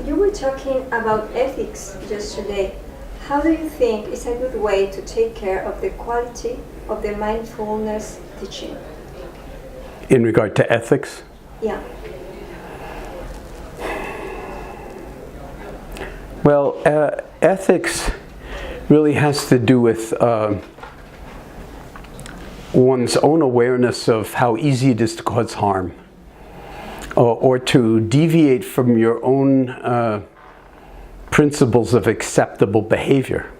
You were talking about ethics yesterday. How do you think is a good way to take care of the quality of the mindfulness teaching? In regard to ethics? Yeah. Well, ethics really has to do with one's own awareness of how easy it is to cause harm, or to deviate from your own principles of acceptable behavior.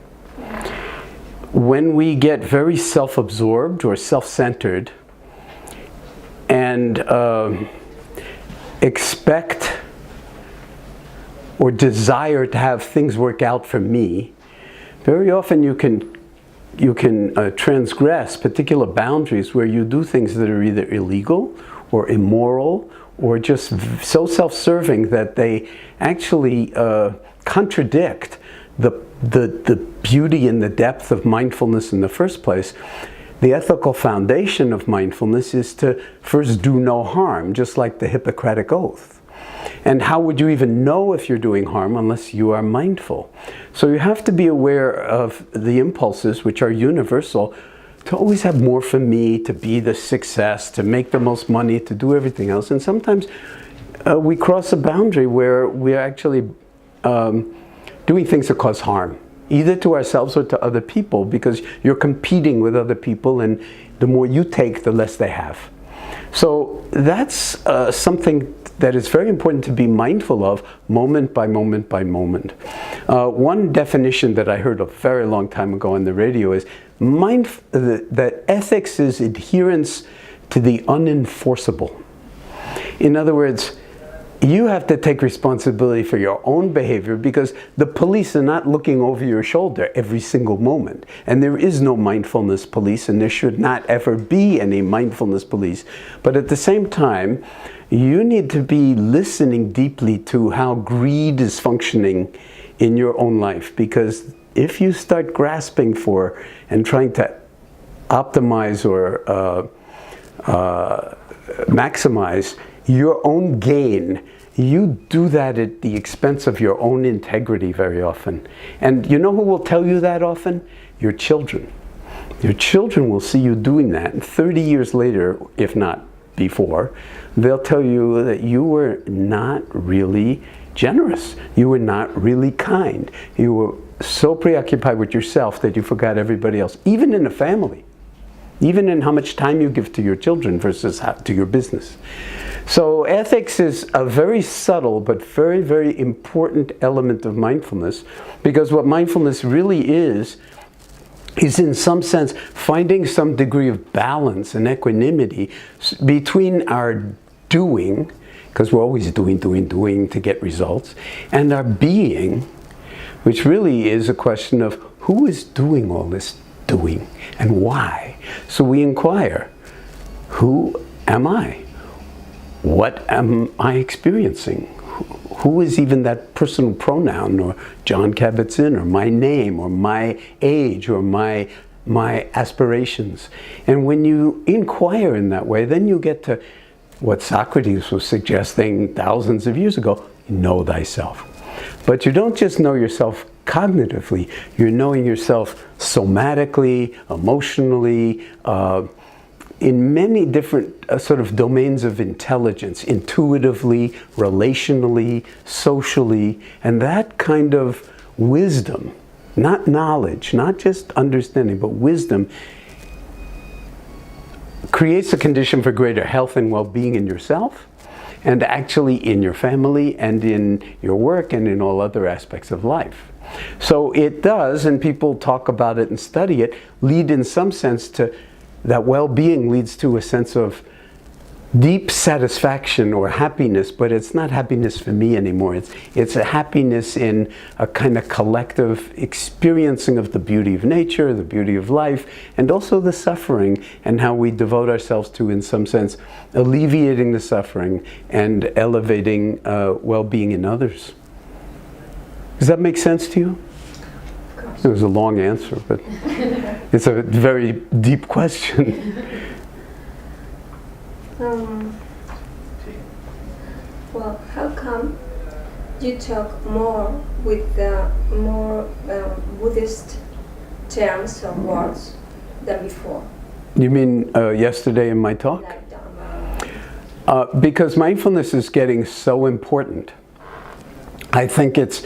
When we get very self-absorbed or self-centered and expect or desire to have things work out for me, very often you can transgress particular boundaries where you do things that are either illegal or immoral or just so self-serving that they actually contradict the beauty and the depth of mindfulness in the first place. The ethical foundation of mindfulness is to first do no harm, just like the Hippocratic Oath. And how would you even know if you're doing harm unless you are mindful? So you have to be aware of the impulses, which are universal, to always have more for me, to be the success, to make the most money, to do everything else. And sometimes we cross a boundary where we're actually doing things that cause harm, either to ourselves or to other people, because you're competing with other people, and the more you take, the less they have. So that's something that is very important to be mindful of, moment by moment by moment. One definition that I heard a very long time ago on the radio is that ethics is adherence to the unenforceable. In other words, you have to take responsibility for your own behavior, because the police are not looking over your shoulder every single moment. And there is no mindfulness police, and there should not ever be any mindfulness police. But at the same time, you need to be listening deeply to how greed is functioning in your own life. Because if you start grasping for and trying to optimize or maximize your own gain, you do that at the expense of your own integrity very often. And you know who will tell you that often? Your children. Your children will see you doing that, and 30 years later, if not before, they'll tell you that you were not really generous. You were not really kind. You were so preoccupied with yourself that you forgot everybody else, even in a family. Even in how much time you give to your children versus to your business. So ethics is a very subtle but very, very important element of mindfulness, because what mindfulness really is in some sense finding some degree of balance and equanimity between our doing, because we're always doing to get results, and our being, which really is a question of who is doing all this doing and why. So we inquire, who am I? What am I experiencing? Who is even that personal pronoun, or Jon Kabat-Zinn, or my name, or my age, or my aspirations? And when you inquire in that way, then you get to what Socrates was suggesting thousands of years ago: know thyself. But you don't just know yourself cognitively, you're knowing yourself somatically, emotionally, in many different sort of domains of intelligence, intuitively, relationally, socially, and that kind of wisdom, not knowledge, not just understanding, but wisdom, creates a condition for greater health and well-being in yourself, and actually in your family, and in your work, and in all other aspects of life. So it does, and people talk about it and study it, lead in some sense to that well-being leads to a sense of deep satisfaction or happiness, but it's not happiness for me anymore. It's a happiness in a kind of collective experiencing of the beauty of nature, the beauty of life, and also the suffering, and how we devote ourselves to, in some sense, alleviating the suffering and elevating well-being in others. Does that make sense to you? It was a long answer, but it's a very deep question. Well, how come you talk more with the more Buddhist terms or words than before? You mean yesterday in my talk? Like Dharma. Because mindfulness is getting so important. I think it's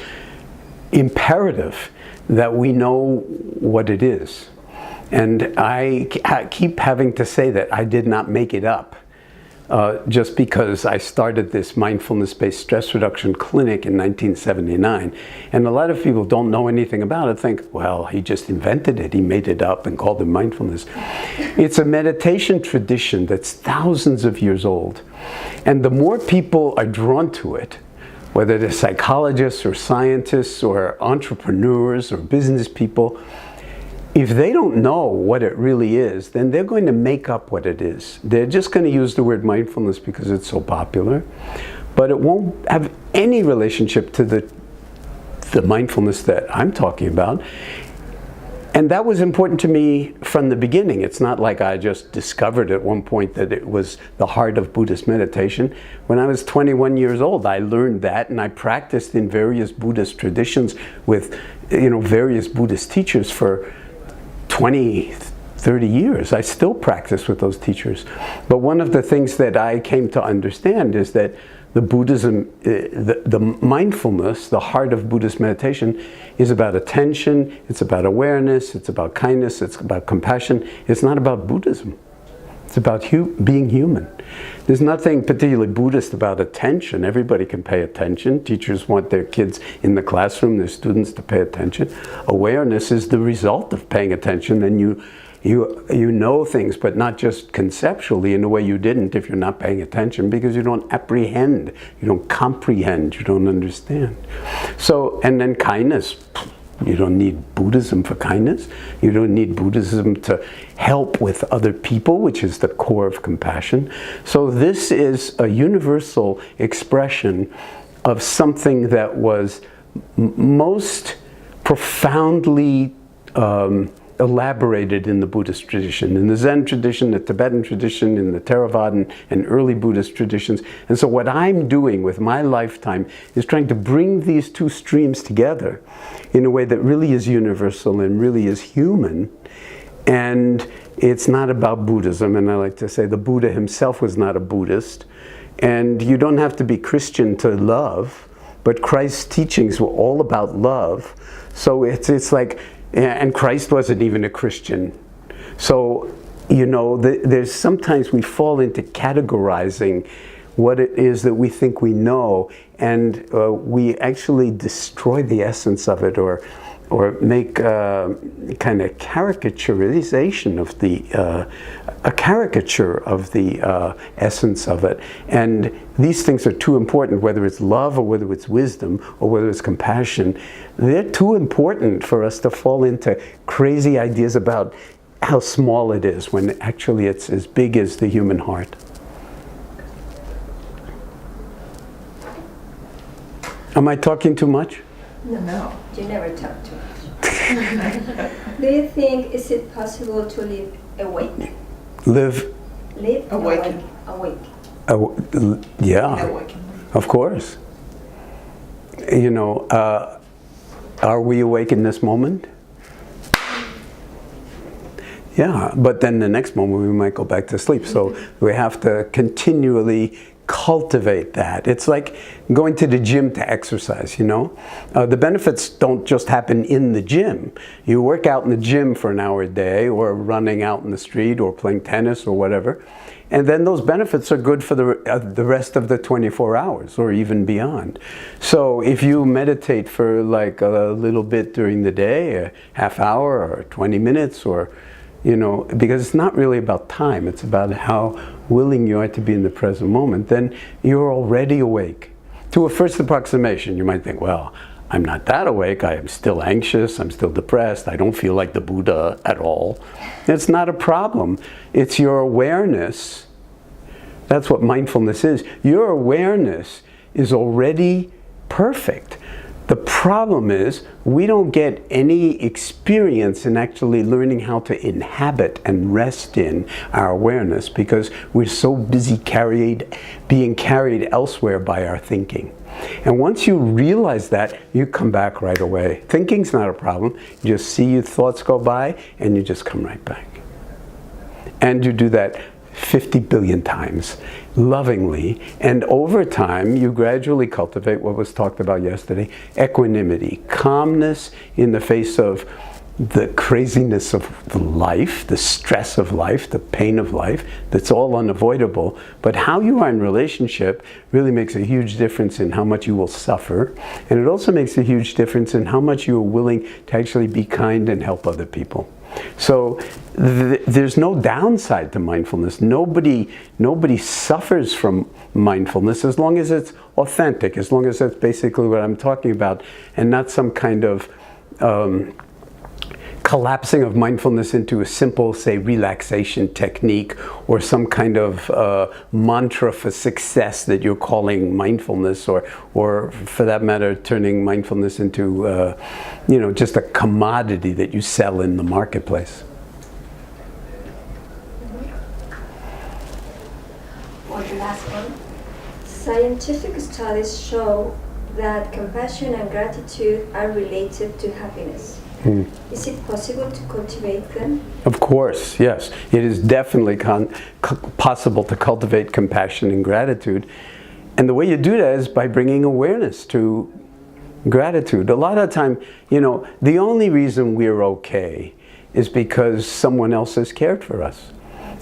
imperative that we know what it is. And I keep having to say that I did not make it up. Just because I started this mindfulness-based stress reduction clinic in 1979. And a lot of people don't know anything about it, think, well, he just invented it, he made it up and called it mindfulness. It's a meditation tradition that's thousands of years old. And the more people are drawn to it, whether they're psychologists or scientists or entrepreneurs or business people, if they don't know what it really is, then they're going to make up what it is. They're just going to use the word mindfulness because it's so popular, but it won't have any relationship to the mindfulness that I'm talking about. And that was important to me from the beginning. It's not like I just discovered at one point that it was the heart of Buddhist meditation. When I was 21 years old, I learned that, and I practiced in various Buddhist traditions with, various Buddhist teachers for 20, 30 years. I still practice with those teachers. But one of the things that I came to understand is that the Buddhism, the mindfulness, the heart of Buddhist meditation is about attention, it's about awareness, it's about kindness, it's about compassion. It's not about Buddhism. It's about being human. There's nothing particularly Buddhist about attention. Everybody can pay attention. Teachers want their kids in the classroom, their students to pay attention. Awareness is the result of paying attention, and you know things, but not just conceptually in a way you didn't if you're not paying attention, because you don't apprehend, you don't comprehend, you don't understand. So, and then kindness. You don't need Buddhism for kindness. You don't need Buddhism to help with other people, which is the core of compassion. So this is a universal expression of something that was most profoundly elaborated in the Buddhist tradition, in the Zen tradition, the Tibetan tradition, in the Theravadan and early Buddhist traditions. And so what I'm doing with my lifetime is trying to bring these two streams together in a way that really is universal and really is human. And it's not about Buddhism, and I like to say the Buddha himself was not a Buddhist. And you don't have to be Christian to love, but Christ's teachings were all about love. So it's like, and Christ wasn't even a Christian. So, there's sometimes we fall into categorizing what it is that we think we know, and we actually destroy the essence of it, or make a kind of caricaturization of a caricature of the essence of it. And these things are too important, whether it's love or whether it's wisdom or whether it's compassion. They're too important for us to fall into crazy ideas about how small it is, when actually it's as big as the human heart. Am I talking too much? No, you never talk too much. Do you think, is it possible to live awake? Live awake. Yeah, of course. Are we awake in this moment? Yeah, but then the next moment we might go back to sleep. So we have to continually cultivate that. It's like going to the gym to exercise, The benefits don't just happen in the gym. You work out in the gym for an hour a day, or running out in the street, or playing tennis, or whatever. And then those benefits are good for the rest of the 24 hours, or even beyond. So if you meditate for like a little bit during the day, a half hour or 20 minutes, or because it's not really about time, it's about how willing you are to be in the present moment, then you're already awake. To a first approximation, you might think, well, I'm not that awake, I am still anxious, I'm still depressed, I don't feel like the Buddha at all. It's not a problem. It's your awareness. That's what mindfulness is. Your awareness is already perfect. The problem is we don't get any experience in actually learning how to inhabit and rest in our awareness because we're so busy being carried elsewhere by our thinking. And once you realize that, you come back right away. Thinking's not a problem. You just see your thoughts go by and you just come right back. And you do that 50 billion times, lovingly, and over time you gradually cultivate what was talked about yesterday, equanimity, calmness in the face of the craziness of life, the stress of life, the pain of life, that's all unavoidable. But how you are in relationship really makes a huge difference in how much you will suffer, and it also makes a huge difference in how much you are willing to actually be kind and help other people. So there's no downside to mindfulness. Nobody suffers from mindfulness as long as it's authentic, as long as that's basically what I'm talking about, and not some kind of collapsing of mindfulness into a simple, say, relaxation technique or some kind of mantra for success that you're calling mindfulness, or for that matter, turning mindfulness into just a commodity that you sell in the marketplace. Or the last one. Scientific studies show that compassion and gratitude are related to happiness. Is it possible to cultivate them? Of course, yes. It is definitely possible to cultivate compassion and gratitude. And the way you do that is by bringing awareness to gratitude. A lot of the time, the only reason we're okay is because someone else has cared for us.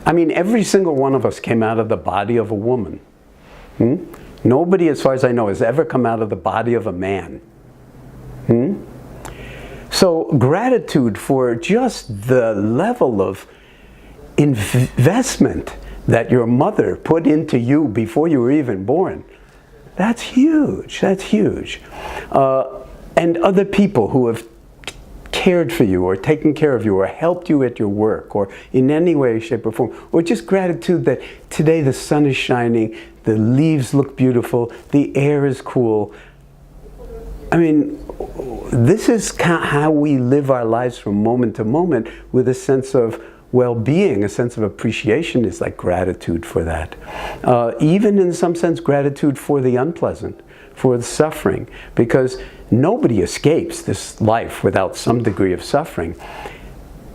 I mean, every single one of us came out of the body of a woman. Nobody, as far as I know, has ever come out of the body of a man. So gratitude for just the level of investment that your mother put into you before you were even born, that's huge, that's huge. And other people who have cared for you or taken care of you or helped you at your work or in any way, shape or form, or just gratitude that today the sun is shining, the leaves look beautiful, the air is cool. I mean, this is how we live our lives from moment to moment, with a sense of well-being, a sense of appreciation is like gratitude for that. Even in some sense, gratitude for the unpleasant, for the suffering, because nobody escapes this life without some degree of suffering.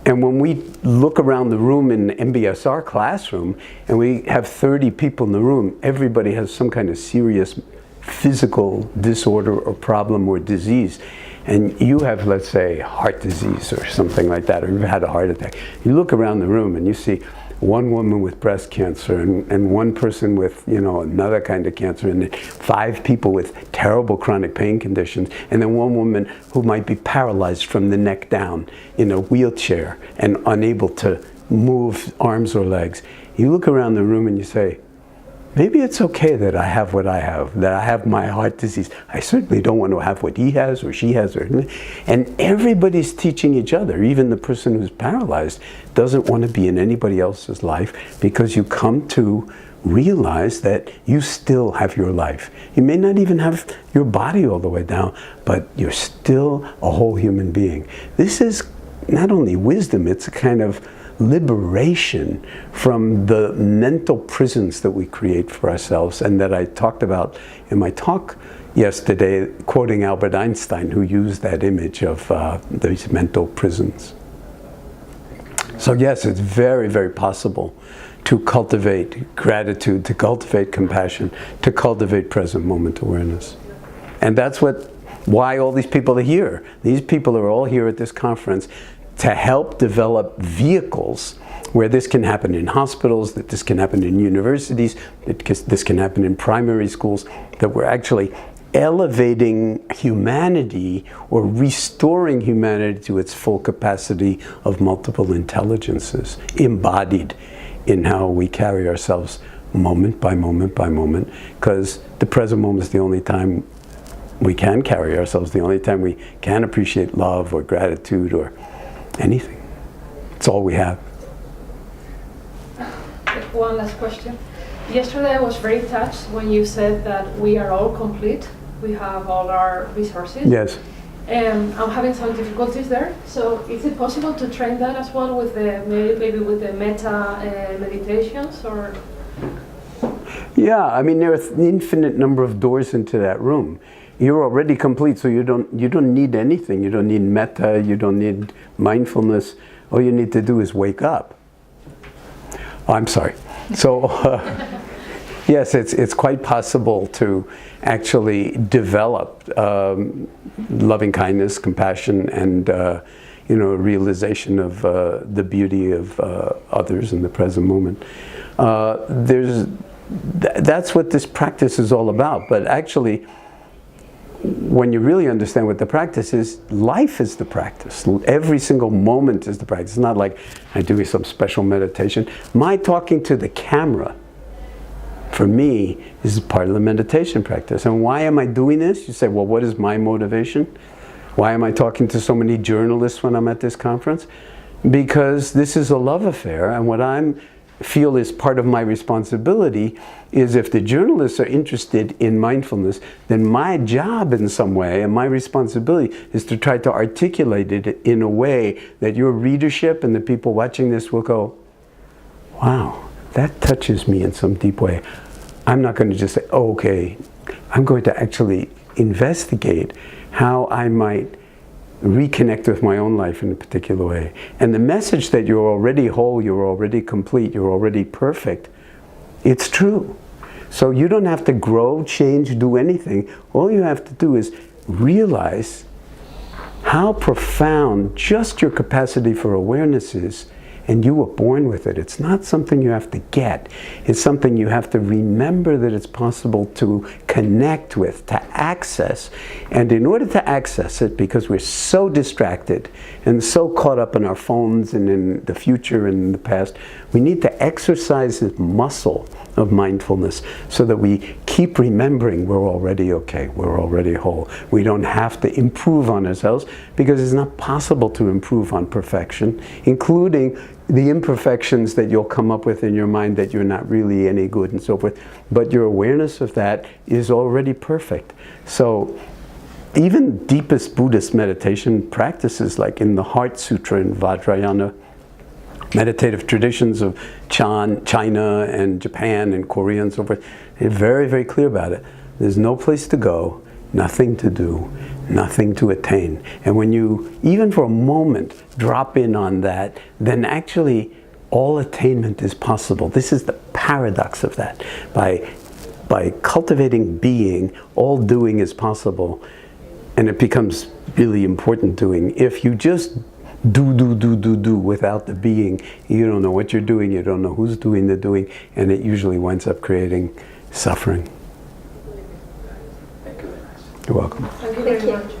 And when we look around the room in the MBSR classroom, and we have 30 people in the room, everybody has some kind of serious physical disorder or problem or disease, and you have, let's say, heart disease or something like that, or you've had a heart attack. You look around the room and you see one woman with breast cancer and one person with another kind of cancer, and then 5 people with terrible chronic pain conditions, and then one woman who might be paralyzed from the neck down in a wheelchair and unable to move arms or legs. You look around the room and you say, maybe it's okay that I have what I have, that I have my heart disease. I certainly don't want to have what he has or she has. And everybody's teaching each other. Even the person who's paralyzed doesn't want to be in anybody else's life, because you come to realize that you still have your life. You may not even have your body all the way down, but you're still a whole human being. This is not only wisdom, it's a kind of liberation from the mental prisons that we create for ourselves, and that I talked about in my talk yesterday, quoting Albert Einstein, who used that image of these mental prisons. So yes, it's very, very possible to cultivate gratitude, to cultivate compassion, to cultivate present moment awareness. And that's why all these people are here. These people are all here at this conference to help develop vehicles where this can happen in hospitals, that this can happen in universities, that this can happen in primary schools, that we're actually elevating humanity or restoring humanity to its full capacity of multiple intelligences, embodied in how we carry ourselves moment by moment by moment, because the present moment is the only time we can carry ourselves, the only time we can appreciate love or gratitude or anything. It's all we have. One last question. Yesterday I was very touched when you said that we are all complete. we have all our resources. Yes. I'm having some difficulties there. So is it possible to train that as well with the maybe with the metta meditations or? Yeah, I mean there are an infinite number of doors into that room. You're already complete, so you don't need anything. You don't need metta. You don't need mindfulness. All you need to do is wake up. Oh, I'm sorry. So. Yes, it's quite possible to actually develop loving kindness, compassion, and realization of the beauty of others in the present moment. That's what this practice is all about. But actually, when you really understand what the practice is, life is the practice. Every single moment is the practice. It's not like I'm doing some special meditation. My talking to the camera, for me, is part of the meditation practice. And why am I doing this? You say, well, what is my motivation? Why am I talking to so many journalists when I'm at this conference? Because this is a love affair, and what I feel is part of my responsibility is if the journalists are interested in mindfulness, then my job in some way, and my responsibility, is to try to articulate it in a way that your readership and the people watching this will go, wow, that touches me in some deep way. I'm not going to just say, oh, okay, I'm going to actually investigate how I might reconnect with my own life in a particular way. And the message that you're already whole, you're already complete, you're already perfect, it's true. So you don't have to grow, change, do anything. All you have to do is realize how profound just your capacity for awareness is, and you were born with it. It's not something you have to get. It's something you have to remember that it's possible to connect with, to access. And in order to access it, because we're so distracted and so caught up in our phones and in the future and in the past, we need to exercise this muscle of mindfulness so that we keep remembering we're already okay, we're already whole. We don't have to improve on ourselves because it's not possible to improve on perfection, including the imperfections that you'll come up with in your mind that you're not really any good and so forth. But your awareness of that is already perfect. So even deepest Buddhist meditation practices, like in the Heart Sutra and Vajrayana, meditative traditions of China and Japan and Korea and so forth, they're very, very clear about it. There's no place to go, nothing to do, nothing to attain. And when you, even for a moment, drop in on that, then actually all attainment is possible. This is the paradox of that. By cultivating being, all doing is possible. And it becomes really important doing. If you just do without the being, you don't know what you're doing, you don't know who's doing the doing, and it usually winds up creating suffering. You're welcome. Thank you very much.